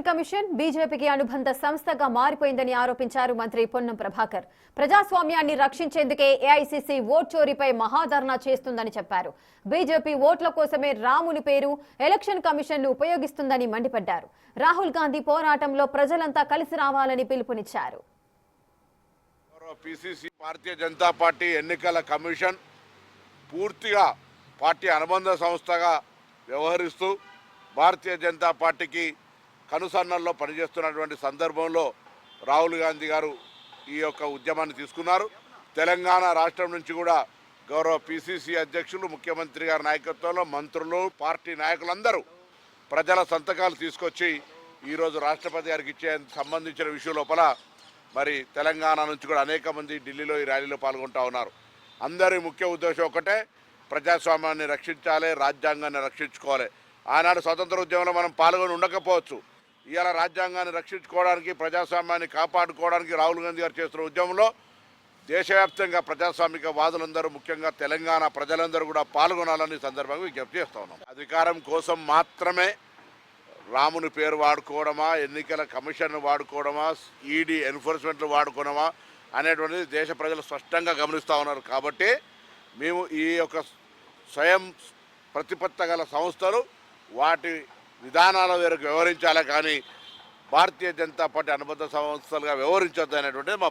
Election commission బీజేపీకి అనుబంధ సంస్థగా మారిపోయిందని ఆరోపించారు మంత్రి పొన్నం ప్రభాకర్. ప్రజాస్వామ్యాన్ని రక్షించేందుకే ఏఐసీసీ ఓట్ చోరీపై మహాధర్నా చేస్తుందని చెప్పారు. బీజేపీ ఓట్ల కోసమే రాముని పేరు ఎలక్షన్ కమిషన్ ను ఉపయోగిస్తుందని మండిపడ్డారు. రాహుల్ గాంధీ పోరాటంలో ప్రజలంతా కలిసి రావాలని పిలుపునిచ్చారు. పీసీసీ భారతీయ జనతా పార్టీ ఎన్నికల కమిషన్ పూర్తిగా పార్టీ అనుబంధ సంస్థగా వ్యవహరిస్తూ భారతీయ జనతా పార్టీకి కనుసన్నల్లో పనిచేస్తున్నటువంటి సందర్భంలో రాహుల్ గాంధీ గారు ఈ యొక్క ఉద్యమాన్ని తీసుకున్నారు. తెలంగాణ రాష్ట్రం నుంచి కూడా గౌరవ పీసీసీ అధ్యక్షులు, ముఖ్యమంత్రి గారి నాయకత్వంలో మంత్రులు, పార్టీ నాయకులందరూ ప్రజల సంతకాలు తీసుకొచ్చి ఈరోజు రాష్ట్రపతి గారికి ఇచ్చే సంబంధించిన విషయం లోపల మరి తెలంగాణ నుంచి కూడా అనేక మంది ఢిల్లీలో ఈ ర్యాలీలో పాల్గొంటూ ఉన్నారు. అందరి ముఖ్య ఉద్దేశం ఒకటే, ప్రజాస్వామ్యాన్ని రక్షించాలి, రాజ్యాంగాన్ని రక్షించుకోవాలి. ఆనాడు స్వతంత్ర ఉద్యమంలో మనం పాల్గొని ఉండకపోవచ్చు. ఇవాళ రాజ్యాంగాన్ని రక్షించుకోవడానికి, ప్రజాస్వామ్యాన్ని కాపాడుకోవడానికి రాహుల్ గాంధీ గారు చేస్తున్న ఉద్యమంలో దేశవ్యాప్తంగా ప్రజాస్వామిక వాదులందరూ, ముఖ్యంగా తెలంగాణ ప్రజలందరూ కూడా పాల్గొనాలని సందర్భంగా విజ్ఞప్తి చేస్తా ఉన్నాం. అధికారం కోసం మాత్రమే రాముని పేరు వాడుకోవడమా, ఎన్నికల కమిషన్ వాడుకోవడమా, ఈడీ ఎన్ఫోర్స్మెంట్లు వాడుకోవడమా అనేటువంటిది దేశ ప్రజలు స్పష్టంగా గమనిస్తూ ఉన్నారు. కాబట్టి మేము ఈ యొక్క స్వయం ప్రతిపత్తి గల సంస్థలు వాటి విధానాల వరకు వ్యవహరించాలి, కానీ భారతీయ జనతా పార్టీ అనుబంధ సంస్థలుగా వ్యవహరించొద్దు అనేటువంటిది మా